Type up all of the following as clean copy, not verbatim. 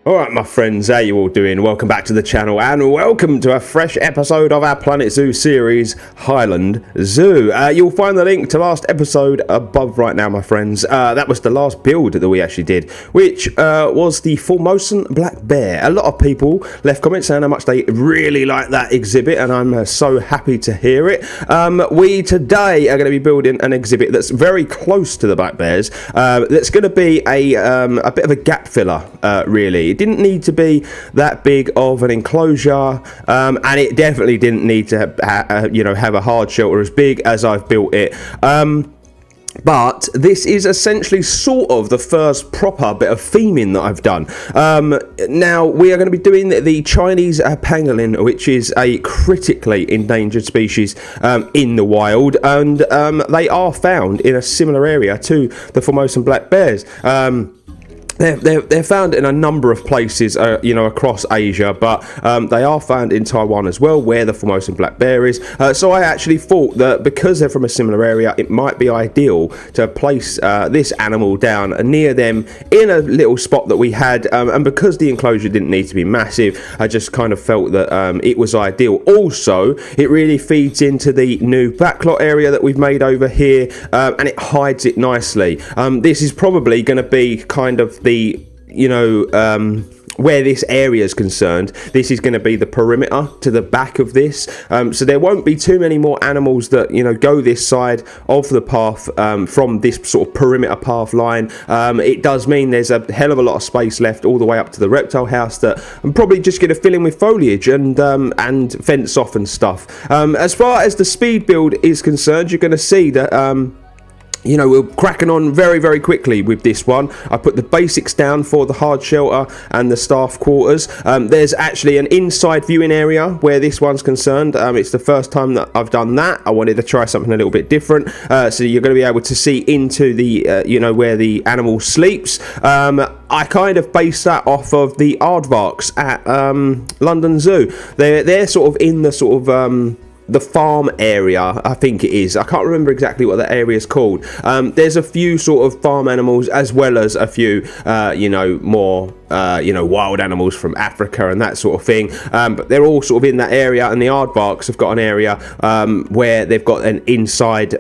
Alright my friends, how you all doing? Welcome back to the channel and welcome to a fresh episode of our Planet Zoo series, Hyland Zoo. You'll find the link to last episode above right now, my friends. That was the last build that we actually did, which was the Formosan black bear. A lot of people left comments saying how much they really like that exhibit, and I'm so happy to hear it. We today are going to be building an exhibit that's very close to the black bears. That's going to be a bit of a gap filler, really. It didn't need to be that big of an enclosure, and it definitely didn't need to have a hard shelter as big as I've built it. But this is essentially sort of the first proper bit of theming that I've done. Now, we are going to be doing the Chinese Pangolin, which is a critically endangered species in the wild, and they are found in a similar area to the Formosan black bears. They're found in a number of places, across Asia, but they are found in Taiwan as well, where the Formosan black bear is. So I actually thought that because they're from a similar area, it might be ideal to place this animal down near them in a little spot that we had. And because the enclosure didn't need to be massive, I just kind of felt that it was ideal. Also, it really feeds into the new backlot area that we've made over here, and it hides it nicely. This is probably going to be kind of the where this area is concerned. This is going to be the perimeter to the back of this, so there won't be too many more animals that go this side of the path from this sort of perimeter path line. It does mean there's a hell of a lot of space left all the way up to the reptile house that I'm probably just going to fill in with foliage and fence off and stuff. As far as the speed build is concerned, you're going to see that we're cracking on very, very quickly with this one. I put the basics down for the hard shelter and the staff quarters. There's actually an inside viewing area where this one's concerned. It's the first time that I've done that. I wanted to try something a little bit different. So you're going to be able to see into the, where the animal sleeps. I kind of based that off of the aardvarks at London Zoo. They're sort of in the sort of the farm area, I think it is. I can't remember exactly what that area is called. There's a few sort of farm animals as well as a few, more, wild animals from Africa and that sort of thing. But they're all sort of in that area, and the aardvarks have got an area where they've got an inside,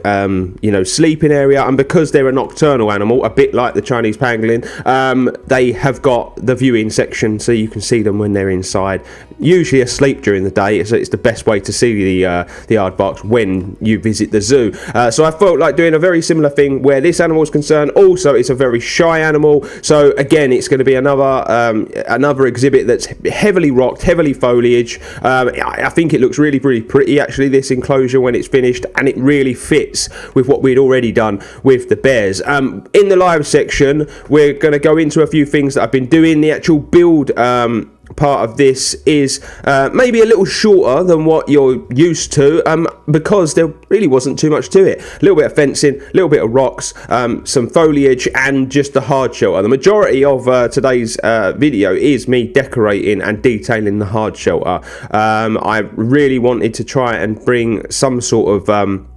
sleeping area. And because they're a nocturnal animal, a bit like the Chinese pangolin, they have got the viewing section so you can see them when they're inside, usually asleep during the day. So it's the best way to see the aardvarks when you visit the zoo. So I felt like doing a very similar thing where this animal is concerned. Also, it's a very shy animal, so again, it's going to be another exhibit that's heavily rocked, heavily foliage. I think it looks really, really pretty actually, this enclosure, when it's finished, and it really fits with what we'd already done with the bears. In the live section, we're going to go into a few things that I've been doing. The actual build part of this is maybe a little shorter than what you're used to, because there really wasn't too much to it. A little bit of fencing, a little bit of rocks, some foliage, and just the hard shelter. The majority of today's video is me decorating and detailing the hard shelter. I really wanted to try and bring some sort of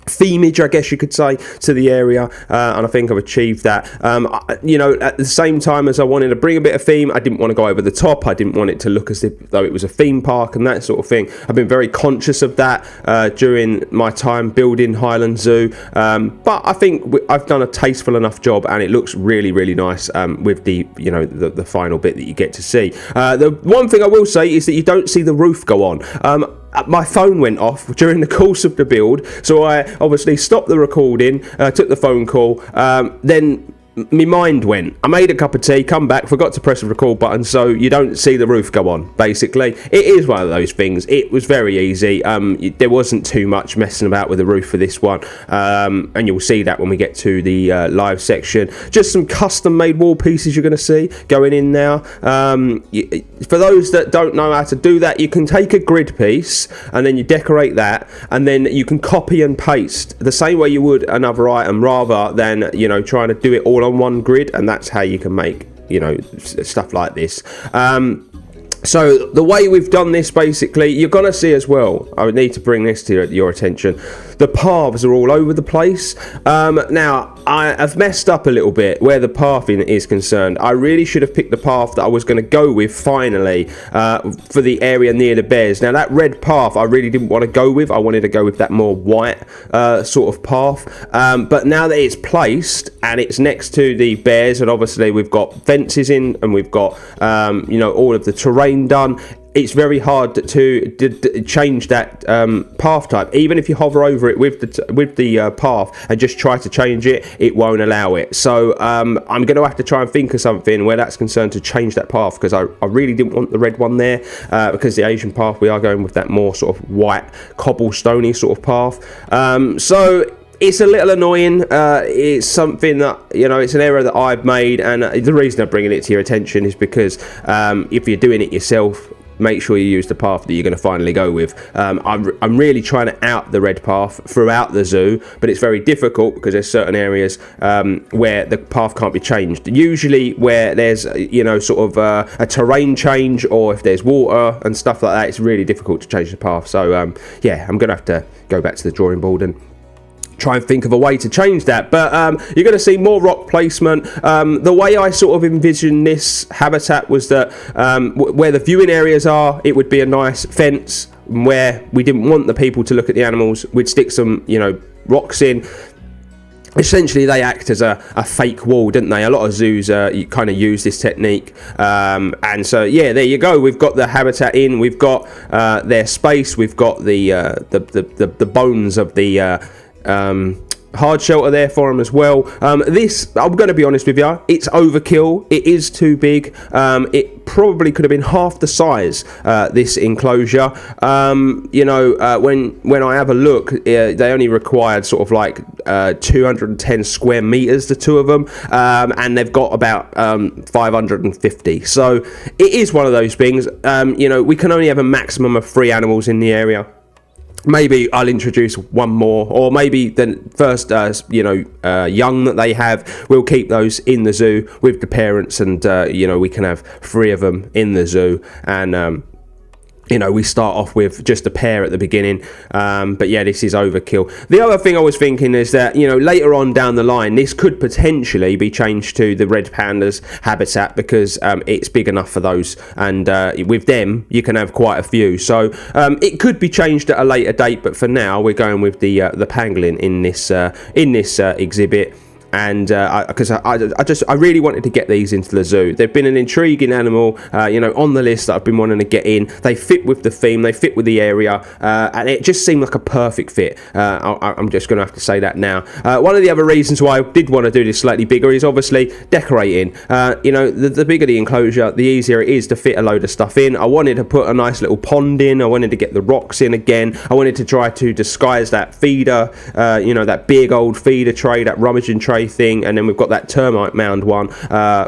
themage, I guess you could say, to the area, and I think I've achieved that. At the same time as I wanted to bring a bit of theme, I didn't want to go over the top. I didn't want it to look as though it was a theme park and that sort of thing. I've been very conscious of that during my time building Hyland Zoo, but I think I've done a tasteful enough job, and it looks really, really nice with the final bit that you get to see. The one thing I will say is that you don't see the roof go on. My phone went off during the course of the build, so I obviously stopped the recording, took the phone call, then my mind went. I made a cup of tea, come back, forgot to press the record button, so you don't see the roof go on, basically. It is one of those things. It was very easy. There wasn't too much messing about with the roof for this one, and you'll see that when we get to the live section. Just some custom made wall pieces you're going to see going in now. For those that don't know how to do that, you can take a grid piece and then you decorate that, and then you can copy and paste the same way you would another item, rather than trying to do it all on one grid. And that's how you can make stuff like this. So the way we've done this, basically, you're going to see as well, I would need to bring this to your attention, the paths are all over the place. Now, I have messed up a little bit where the pathing is concerned. I really should have picked the path that I was going to go with finally for the area near the bears. Now, that red path I really didn't want to go with. I wanted to go with that more white sort of path. But now that it's placed and it's next to the bears, and obviously we've got fences in and we've got, all of the terrain done, it's very hard to change that path type. Even if you hover over it with the path and just try to change it, it won't allow it. So I'm going to have to try and think of something where that's concerned to change that path, because I really didn't want the red one there, because the Asian path, we are going with that more sort of white cobblestoney sort of path. So it's a little annoying. It's something that, it's an error that I've made, and the reason I'm bringing it to your attention is because if you're doing it yourself, make sure you use the path that you're going to finally go with. I'm really trying to out the red path throughout the zoo, but it's very difficult because there's certain areas where the path can't be changed. Usually where there's, sort of a terrain change, or if there's water and stuff like that, it's really difficult to change the path. So, I'm going to have to go back to the drawing board and try and think of a way to change that. But you're going to see more rock placement. The way I sort of envisioned this habitat was that where the viewing areas are, it would be a nice fence. Where we didn't want the people to look at the animals, we'd stick some rocks in. Essentially, they act as a fake wall, didn't they? A lot of zoos you kind of use this technique, and so there you go. We've got the habitat in, we've got their space, we've got the bones of the hard shelter there for them as well. This, I'm going to be honest with you, it's overkill. It is too big. It probably could have been half the size, this enclosure. When I have a look, they only required sort of like 210 square meters, the two of them, and they've got about 550. So it is one of those things. We can only have a maximum of 3 animals in the area. Maybe I'll introduce one more, or maybe the first, young that they have, we'll keep those in the zoo with the parents, and, we can have 3 of them in the zoo, and, we start off with just a pair at the beginning, but this is overkill. The other thing I was thinking is that, later on down the line, this could potentially be changed to the red pandas habitat, because it's big enough for those, and with them, you can have quite a few. So it could be changed at a later date, but for now, we're going with the pangolin in this exhibit. And because I really wanted to get these into the zoo. They've been an intriguing animal, on the list that I've been wanting to get in. They fit with the theme, they fit with the area, and it just seemed like a perfect fit. I'm just going to have to say that now. One of the other reasons why I did want to do this slightly bigger is obviously decorating. The bigger the enclosure, the easier it is to fit a load of stuff in. I wanted to put a nice little pond in. I wanted to get the rocks in again. I wanted to try to disguise that feeder, that big old feeder tray, that rummaging tray thing, and then we've got that termite mound one,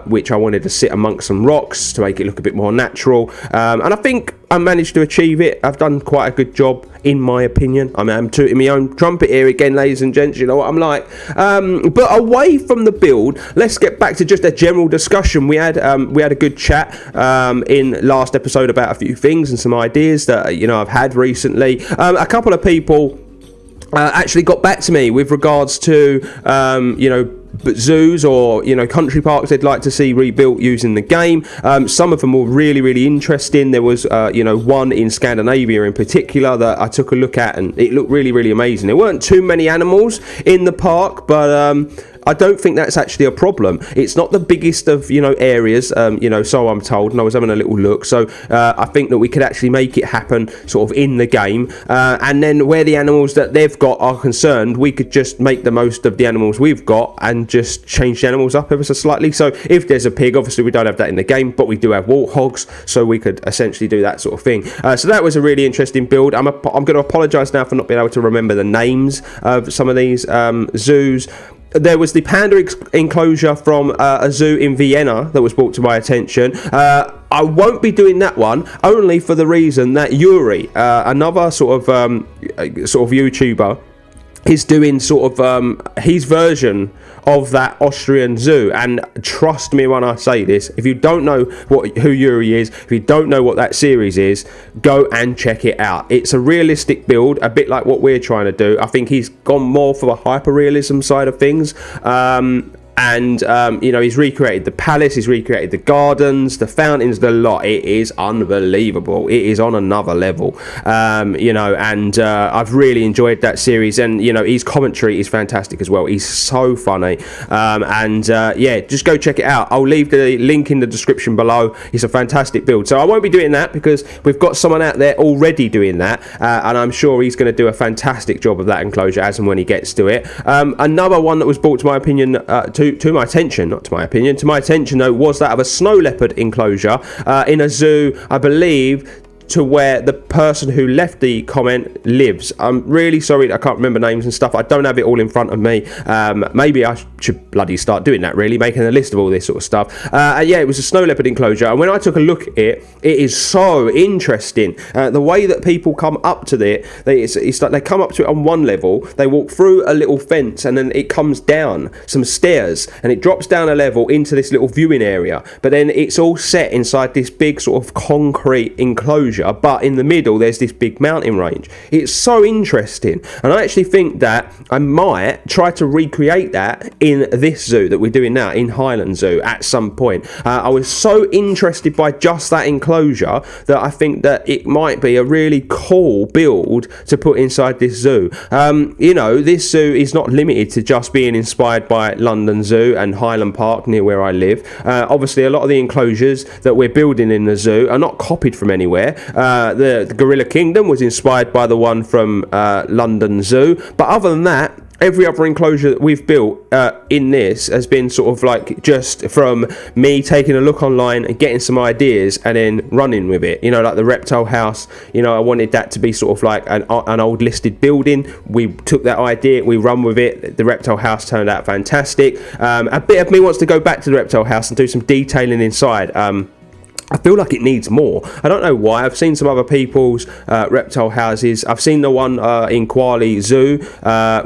which I wanted to sit amongst some rocks to make it look a bit more natural, and I think I managed to achieve it. I've done quite a good job, in my opinion. I'm tooting my own trumpet here again, ladies and gents, you know what I'm like. But away from the build, let's get back to just a general discussion. We had a good chat in last episode about a few things and some ideas that I've had recently. A couple of people actually got back to me with regards to zoos or country parks they'd like to see rebuilt using the game. Some of them were really interesting. There was one in Scandinavia in particular that I took a look at, and it looked really amazing. There weren't too many animals in the park, but I don't think that's actually a problem. It's not the biggest of areas, so I'm told, and I was having a little look. So I think that we could actually make it happen sort of in the game, and then where the animals that they've got are concerned, we could just make the most of the animals we've got and just change the animals up ever so slightly. So if there's a pig, obviously we don't have that in the game, but we do have warthogs, so we could essentially do that sort of thing. So that was a really interesting build. I'm going to apologise now for not being able to remember the names of some of these zoos. There was the Panda Enclosure from a zoo in Vienna that was brought to my attention. I won't be doing that one, only for the reason that Jurre, another sort of YouTuber, is doing sort of his version of that Austrian zoo. And trust me when I say this, if you don't know who Jurre is, if you don't know what that series is, go and check it out. It's a realistic build, a bit like what we're trying to do. I think he's gone more for the hyper realism side of things. And you know, he's recreated the palace, he's recreated the gardens, the fountains, the lot. It is unbelievable. It is on another level. You know, and I've really enjoyed that series. And you know, his commentary is fantastic as well. He's so funny. Yeah, just go check it out. I'll leave the link in the description below. It's a fantastic build. So I won't be doing that because we've got someone out there already doing that, and I'm sure he's going to do a fantastic job of that enclosure as and when he gets to it. Another one that was brought to my opinion, to my attention, not to my opinion, to my attention though, was that of a snow leopard enclosure in a zoo, I believe, to where the person who left the comment lives. I'm really sorry, I can't remember names and stuff. I don't have it all in front of me. Maybe I should bloody start doing that, really, making a list of all this sort of stuff. Yeah, it was a snow leopard enclosure, and when I took a look at it, it is so interesting. The way that people come up to it, it's like they come up to it on one level, they walk through a little fence, and then it comes down some stairs, and it drops down a level into this little viewing area. But then it's all set inside this big sort of concrete enclosure, but in the middle there's this big mountain range. It's so interesting, and I actually think that I might try to recreate that in this zoo that we're doing now in Hyland Zoo at some point. I was so interested by just that enclosure that I think that it might be a really cool build to put inside this zoo. You know, this zoo is not limited to just being inspired by London Zoo and Hyland Park near where I live. Obviously a lot of the enclosures that we're building in the zoo are not copied from anywhere. The Gorilla Kingdom was inspired by the one from London Zoo, but other than that, every other enclosure that we've built in this has been sort of like just from me taking a look online and getting some ideas and then running with it. You know, like the reptile house, you know, I wanted that to be sort of like an old listed building. We took that idea, we run with it. The reptile house turned out fantastic. A bit of me wants to go back to the reptile house and do some detailing inside. I feel like it needs more. I don't know why. I've seen some other people's reptile houses. I've seen the one in Kuala Zoo,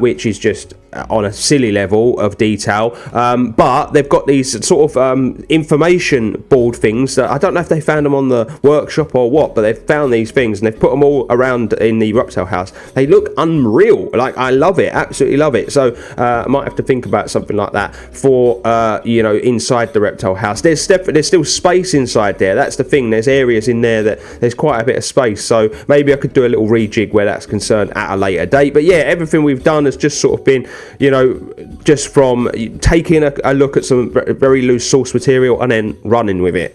which is just on a silly level of detail, but they've got these sort of information board things that I don't know if they found them on the workshop or what, but they've found these things and they've put them all around in the reptile house. They look unreal. Like, I love it, absolutely love it. So I might have to think about something like that for you know, inside the reptile house. There's still space inside there. That's the thing. There's areas in there that there's quite a bit of space, so maybe I could do a little rejig where that's concerned at a later date. But yeah, everything we've done has just sort of been, you know, just from taking a look at some very loose source material and then running with it,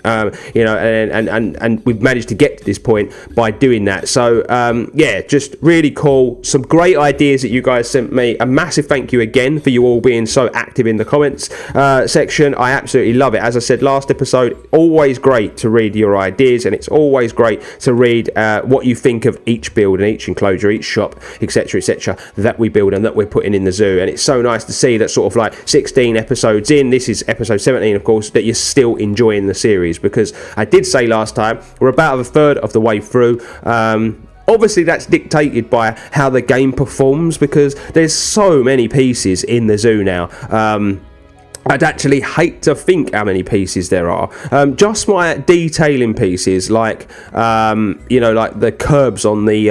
you know, and we've managed to get to this point by doing that. So yeah, just really cool. Some great ideas that you guys sent me. A massive thank you again for you all being so active in the comments section. I absolutely love it. As I said last episode, always great to read your ideas, and it's always great to read what you think of each build and each enclosure, each shop, etc., that we build and that we're putting in the zoo. And it's so nice to see that sort of like 16 episodes in, this is episode 17 of course, that you're still enjoying the series, because I did say last time we're about a third of the way through. Obviously that's dictated by how the game performs, because there's so many pieces in the zoo now. I'd actually hate to think how many pieces there are. Just my detailing pieces, like you know, like the curbs on the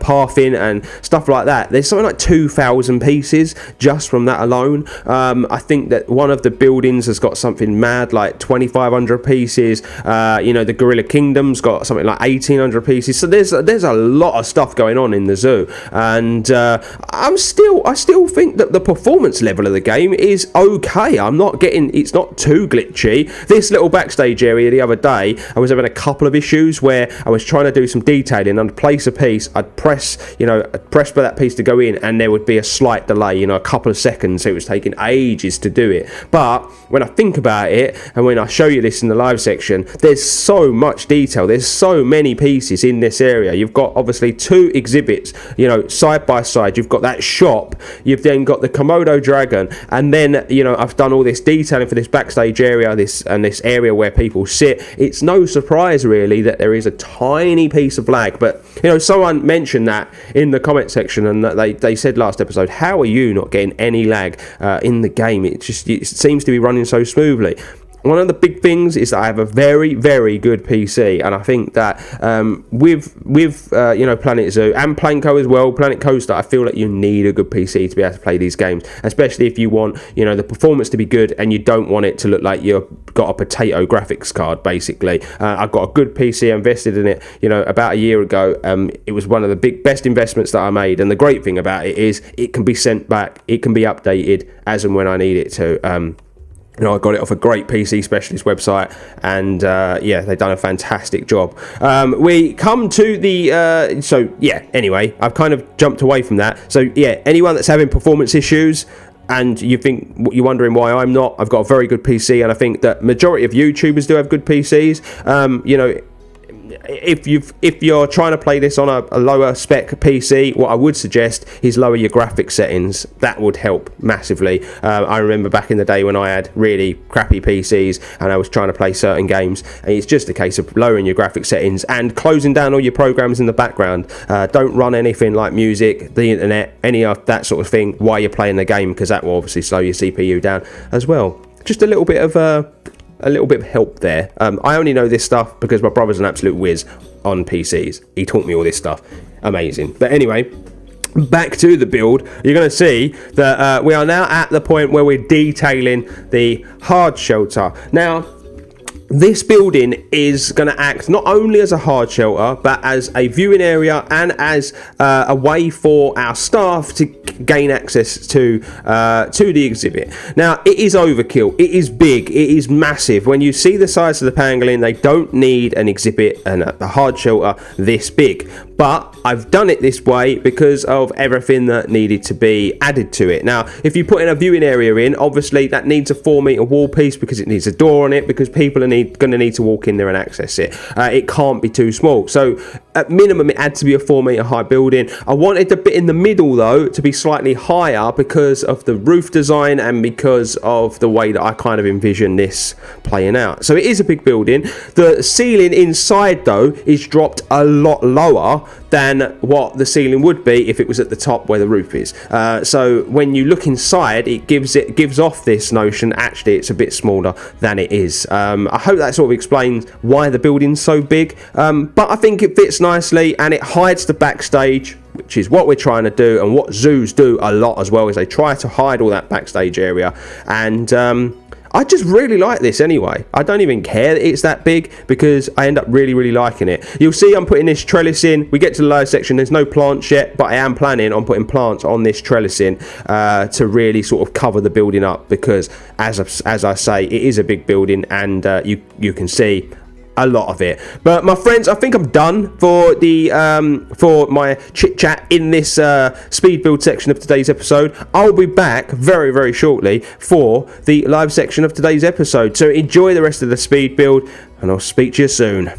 pathing and stuff like that. There's something like 2,000 pieces just from that alone. I think that one of the buildings has got something mad like 2,500 pieces. You know, the Gorilla Kingdom's got something like 1,800 pieces. So there's a lot of stuff going on in the zoo, and I still think that the performance level of the game is okay. It's not too glitchy. This little backstage area the other day, I was having a couple of issues where I was trying to do some detailing and place a piece. I'd press for that piece to go in, and there would be a slight delay, you know, a couple of seconds. So it was taking ages to do it. But when I think about it, and when I show you this in the live section, there's so much detail. There's so many pieces in this area. You've got obviously two exhibits, you know, side by side. You've got that shop. You've then got the Komodo dragon. And then, you know, I've done all this detailing for this backstage area, this area where people sit. It's no surprise really that there is a tiny piece of lag, but you know, know, someone mentioned that in the comment section, and that they said last episode, how are you not getting any lag in the game? It seems to be running so smoothly. One of the big things is that I have a very, very good PC, and I think that with you know, Planet Zoo and Planco as well, Planet Coaster, I feel like you need a good PC to be able to play these games, especially if you want, you know, the performance to be good and you don't want it to look like you've got a potato graphics card, basically. I've got a good PC, I invested in it, you know, about a year ago. It was one of the best investments that I made, and the great thing about it is it can be sent back, it can be updated as and when I need it to. You know, I got it off a great PC specialist website, and yeah, they've done a fantastic job. We come to the so yeah, anyway, I've kind of jumped away from that. So yeah, anyone that's having performance issues and you're wondering why I'm not, I've got a very good PC, and I think that majority of YouTubers do have good PCs. You know, if you're trying to play this on a lower spec PC, what I would suggest is lower your graphics settings. That would help massively. I remember back in the day when I had really crappy PCs and I was trying to play certain games, and it's just a case of lowering your graphics settings and closing down all your programs in the background. Don't run anything like music, the internet, any of that sort of thing while you're playing the game, because that will obviously slow your CPU down as well. Just a little bit of help there. I only know this stuff because my brother's an absolute whiz on PCs. He taught me all this stuff. Amazing. But anyway, back to the build. You're going to see that we are now at the point where we're detailing the hard shelter. Now, this building is going to act not only as a hard shelter, but as a viewing area and as a way for our staff to gain access to the exhibit. Now, it is overkill. It is big. It is massive. When you see the size of the pangolin, they don't need an exhibit and a hard shelter this big. But I've done it this way because of everything that needed to be added to it. Now, if you put in a viewing area in, obviously that needs a 4-meter wall piece because it needs a door on it, because people are going to need to walk in there and access it. It can't be too small. So at minimum, it had to be a 4-meter high building. I wanted the bit in the middle though to be slightly higher because of the roof design and because of the way that I kind of envision this playing out. So it is a big building. The ceiling inside though is dropped a lot lower than what the ceiling would be if it was at the top where the roof is. So when you look inside, it gives off this notion actually it's a bit smaller than it is. I hope that sort of explains why the building's so big, but I think it fits nicely and it hides the backstage, which is what we're trying to do, and what zoos do a lot as well, is they try to hide all that backstage area. And I just really like this anyway. I don't even care that it's that big because I end up really liking it. You'll see I'm putting this trellis in. We get to the lower section, there's no plants yet, but I am planning on putting plants on this trellising to really sort of cover the building up, because as I say, it is a big building, and you can see a lot of it. But my friends, I think I'm done for the for my chit chat in this speed build section of today's episode. I'll be back very shortly for the live section of today's episode, so enjoy the rest of the speed build and I'll speak to you soon.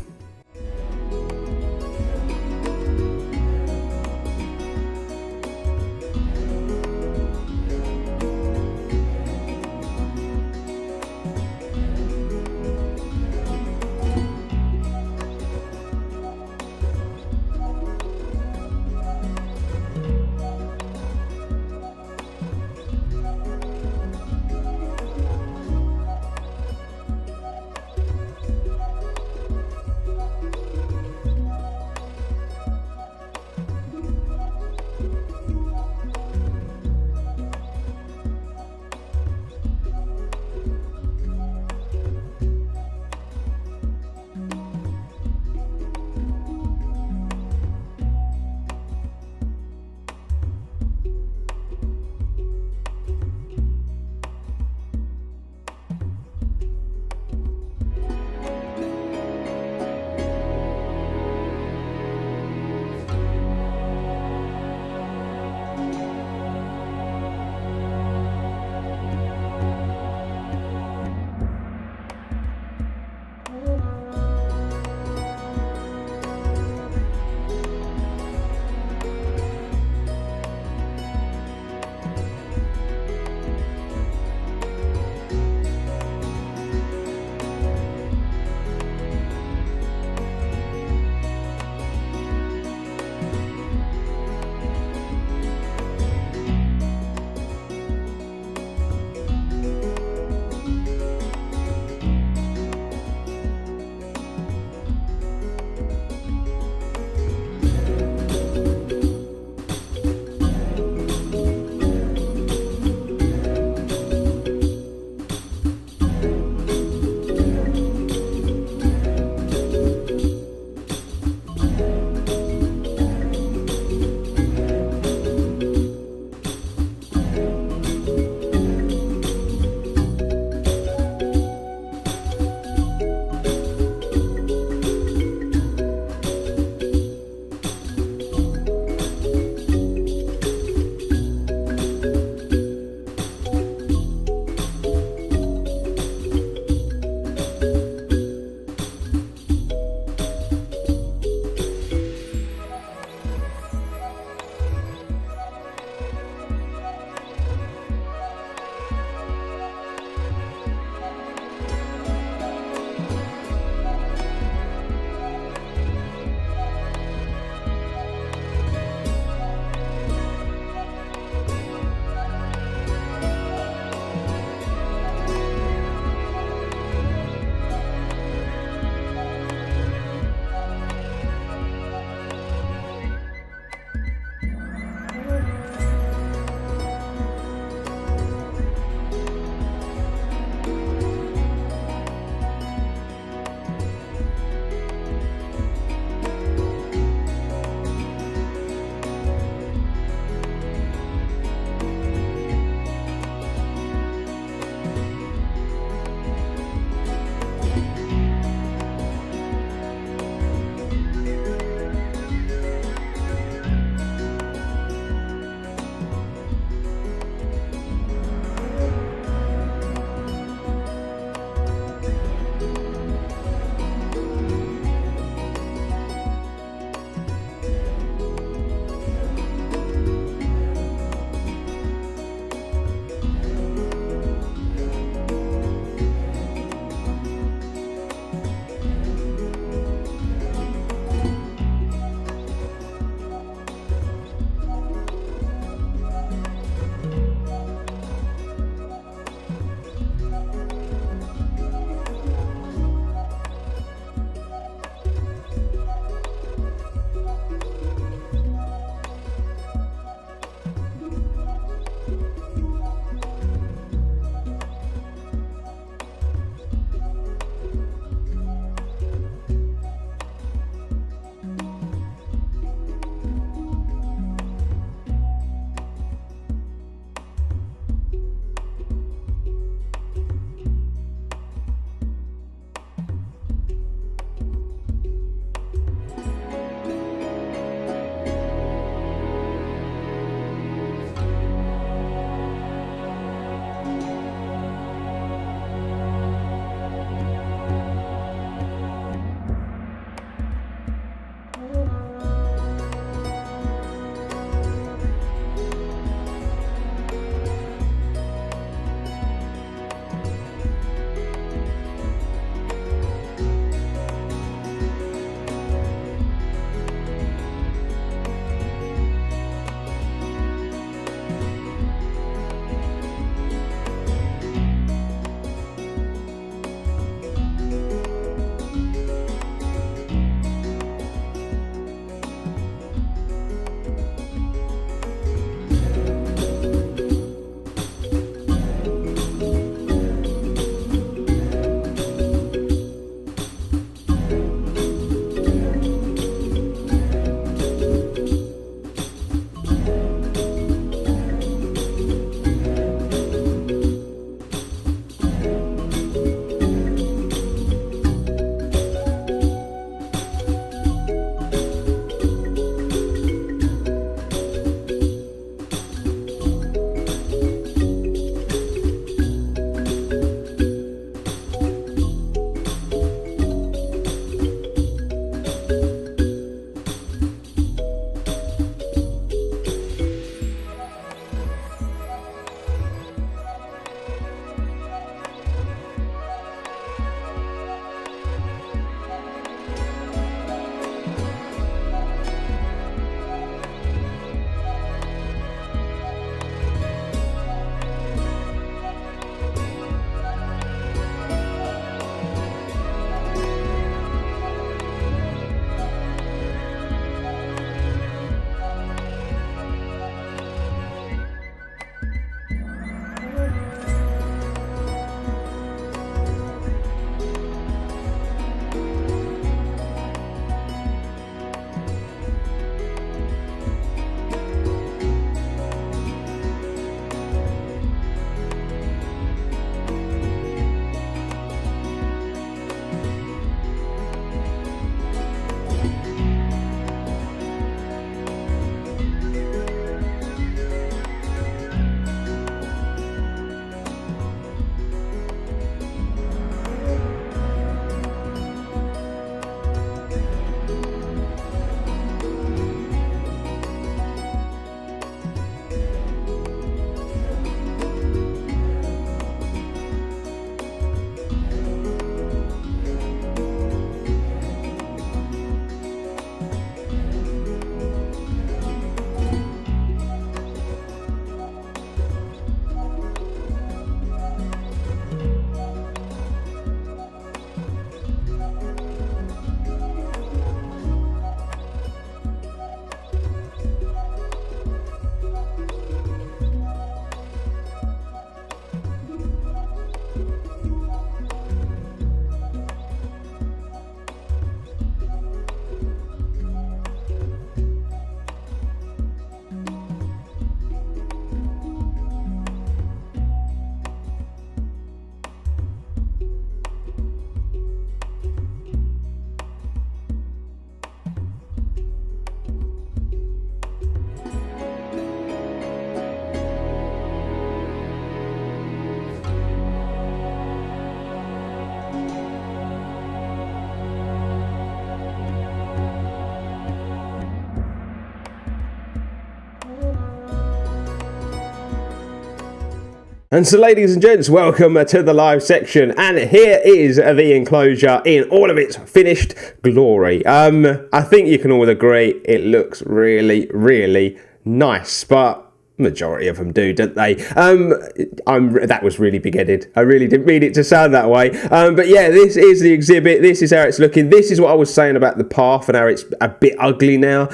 And so, ladies and gents, welcome to the live section, and here is the enclosure in all of its finished glory. I think you can all agree it looks really, really nice, but majority of them do, don't they? That was really big-headed. I really didn't mean it to sound that way. But yeah, this is the exhibit. This is how it's looking. This is what I was saying about the path and how it's a bit ugly now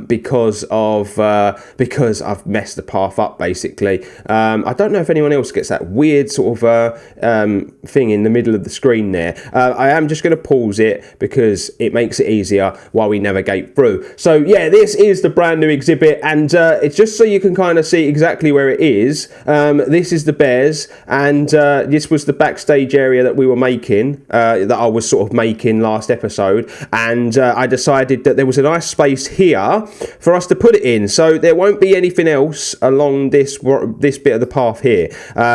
because I've messed the path up, basically. I don't know if anyone else gets that weird sort of thing in the middle of the screen there. I am just going to pause it because it makes it easier while we navigate through. So yeah, this is the brand new exhibit, and it's just so you can kind of see exactly where it is. This is the bears, and this was the backstage area that we were making, that I was sort of making last episode, and I decided that there was a nice space here for us to put it in, so there won't be anything else along this bit of the path here.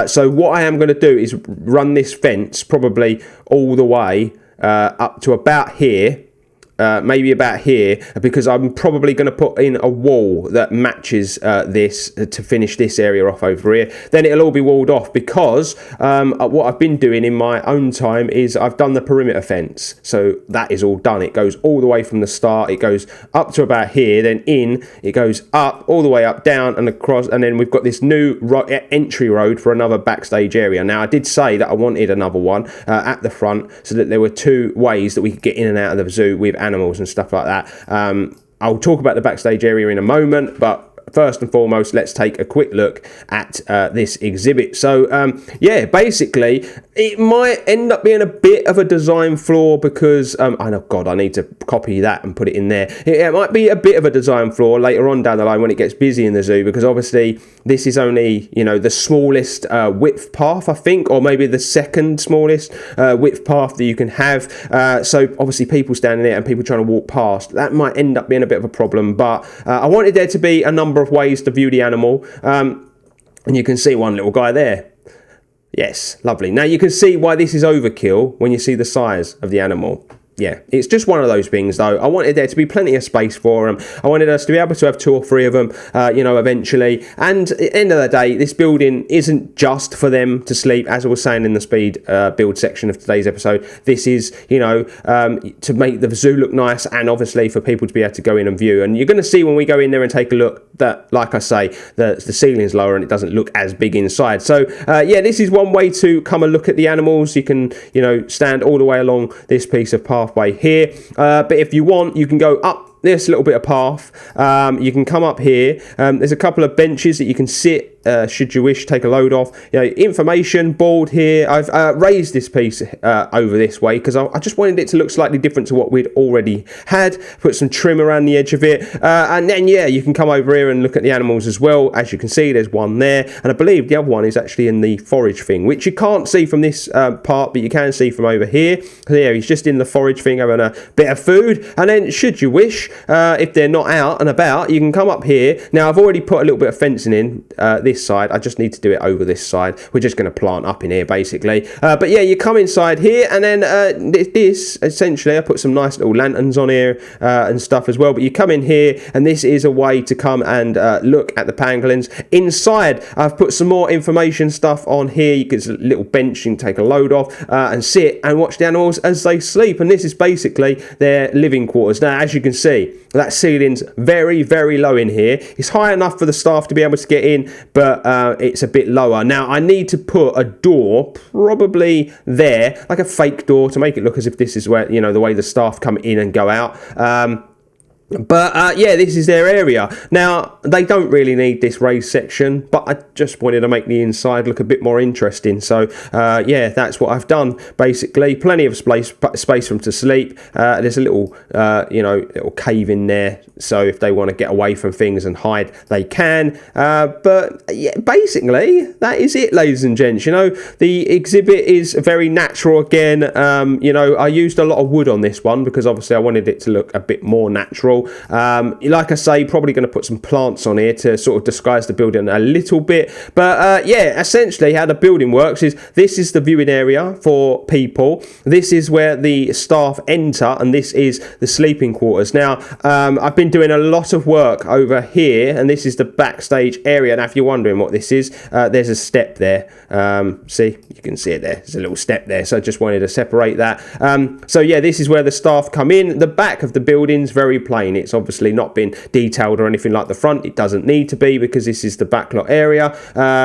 So what I am going to do is run this fence probably all the way up to about here. Maybe about here, because I'm probably going to put in a wall that matches this to finish this area off over here. Then it'll all be walled off, because what I've been doing in my own time is I've done the perimeter fence. So that is all done. It goes all the way from the start. It goes up to about here, then in. It goes up, all the way up, down and across, and then we've got this new entry road for another backstage area. Now, I did say that I wanted another one at the front, so that there were two ways that we could get in and out of the zoo with animals and stuff like that. I'll talk about the backstage area in a moment, but first and foremost, let's take a quick look at this exhibit. So yeah, basically it might end up being a bit of a design flaw, because I know, God, I need to copy that and put it in there. It might be a bit of a design flaw later on down the line when it gets busy in the zoo, because obviously this is only, you know, the smallest width path, I think, or maybe the second smallest width path that you can have. So obviously people standing there and people trying to walk past, that might end up being a bit of a problem. But I wanted there to be a number of ways to view the animal, and you can see one little guy there. Yes, lovely. Now you can see why this is overkill when you see the size of the animal. Yeah, it's just one of those things, though. I wanted there to be plenty of space for them. I wanted us to be able to have 2 or 3 of them, you know, eventually. And at the end of the day, this building isn't just for them to sleep. As I was saying in the speed build section of today's episode, this is, you know, to make the zoo look nice, and obviously for people to be able to go in and view. And you're going to see when we go in there and take a look that, like I say, the ceiling's lower and it doesn't look as big inside. So, yeah, this is one way to come and look at the animals. You can, you know, stand all the way along this piece of pathway here, but if you want, you can go up this little bit of path. You can come up here. There's a couple of benches that you can sit, should you wish, take a load off. You know, information board here. I've raised this piece over this way because I just wanted it to look slightly different to what we'd already had. Put some trim around the edge of it, and then yeah, you can come over here and look at the animals as well. As you can see, there's one there, and I believe the other one is actually in the forage thing, which you can't see from this part, but you can see from over here. There, he's just in the forage thing having a bit of food. And then, should you wish, if they're not out and about, you can come up here. Now, I've already put a little bit of fencing in this side. I just need to do it over this side. We're just going to plant up in here, basically. But yeah, you come inside here, and then this, essentially, I put some nice little lanterns on here and stuff as well. But you come in here, and this is a way to come and look at the pangolins. Inside, I've put some more information stuff on here. You get a little bench you can take a load off and sit and watch the animals as they sleep. And this is basically their living quarters. Now, as you can see, that ceiling's very, very low in here. It's high enough for the staff to be able to get in, but it's a bit lower. Now, I need to put a door probably there, like a fake door, to make it look as if this is where, you know, the way the staff come in and go out. But yeah, this is their area. Now, they don't really need this raised section, but I just wanted to make the inside look a bit more interesting. So yeah, that's what I've done, basically. Plenty of space for them to sleep. There's a little, you know, little cave in there, so if they want to get away from things and hide, they can. But yeah, basically, that is it, ladies and gents. You know, the exhibit is very natural again. You know, I used a lot of wood on this one because obviously I wanted it to look a bit more natural. possible. Like I say, probably going to put some plants on here to sort of disguise the building a little bit. But yeah, essentially how the building works is this is the viewing area for people. This is where the staff enter, and this is the sleeping quarters. Now, I've been doing a lot of work over here, and this is the backstage area. Now, if you're wondering what this is, there's a step there. See, you can see it there. There's a little step there, so I just wanted to separate that. So yeah, this is where the staff come in. The back of the building's very plain. It's obviously not been detailed or anything like the front. It doesn't need to be, because this is the backlot area.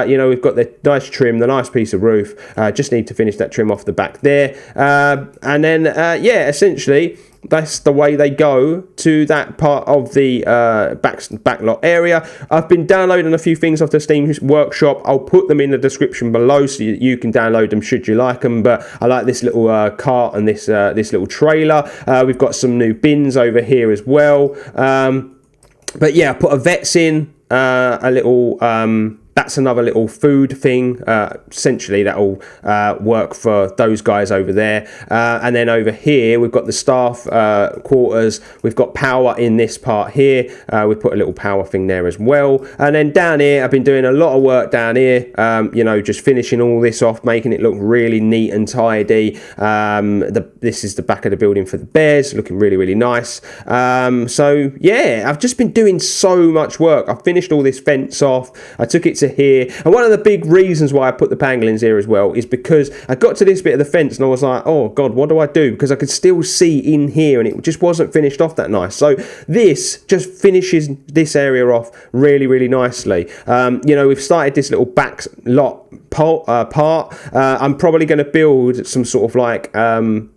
You know, we've got the nice trim, the nice piece of roof. Just need to finish that trim off the back there. And then, yeah, essentially, that's the way they go to that part of the backlot area. I've been downloading a few things off the Steam Workshop. I'll put them in the description below so you can download them should you like them. But I like this little cart and this little trailer. We've got some new bins over here as well. But yeah, I put a vets in, a little... that's another little food thing. Essentially, that'll work for those guys over there. And then over here, we've got the staff quarters. We've got power in this part here. We put a little power thing there as well. And then down here, I've been doing a lot of work down here. You know, just finishing all this off, making it look really neat and tidy. This is the back of the building for the bears, looking really, really nice. So yeah, I've just been doing so much work. I finished all this fence off. I took it to here, and one of the big reasons why I put the pangolins here as well is because I got to this bit of the fence and I was like, oh god, what do I do? Because I could still see in here and it just wasn't finished off that nice. So this just finishes this area off really, really nicely. You know, we've started this little back lot part. I'm probably going to build some sort of like you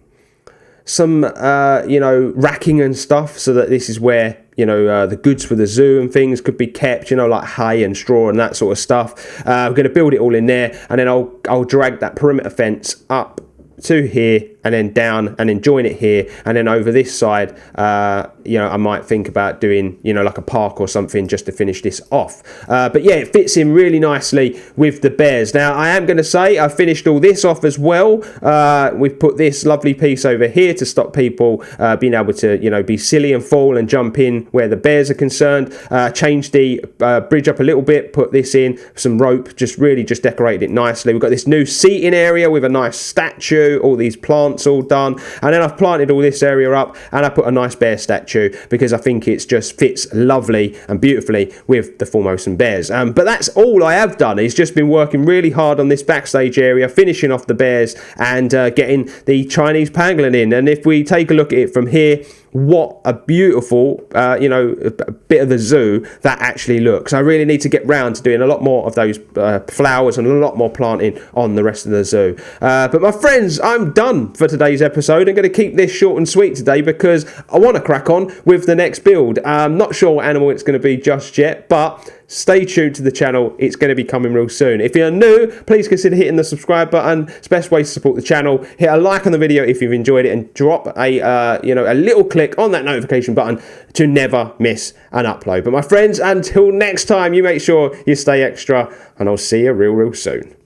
know, racking and stuff, so that this is where, you know, the goods for the zoo and things could be kept, you know, like hay and straw and that sort of stuff. I'm going to build it all in there, and then I'll drag that perimeter fence up to here and then down and then join it here, and then over this side, you know, I might think about doing, you know, like a park or something just to finish this off. But yeah, it fits in really nicely with the bears. Now, I am going to say I've finished all this off as well. We've put this lovely piece over here to stop people being able to, you know, be silly and fall and jump in where the bears are concerned. Changed the bridge up a little bit, put this in, some rope, just really just decorated it nicely. We've got this new seating area with a nice statue, all these plants all done, and then I've planted all this area up, and I put a nice bear statue because I think it just fits lovely and beautifully with the Formosan bears. But that's all I have done. Is just been working really hard on this backstage area, finishing off the bears and getting the Chinese pangolin in. And if we take a look at it from here, what a beautiful, you know, a bit of the zoo that actually looks. I really need to get round to doing a lot more of those flowers and a lot more planting on the rest of the zoo. But my friends, I'm done for today's episode. I'm going to keep this short and sweet today because I want to crack on with the next build. I'm not sure what animal it's going to be just yet, but stay tuned to the channel. It's going to be coming real soon. If you're new, please consider hitting the subscribe button. It's the best way to support the channel. Hit a like on the video if you've enjoyed it, and drop a you know, a little click on that notification button to never miss an upload. But my friends, until next time, you make sure you stay extra, and I'll see you real soon.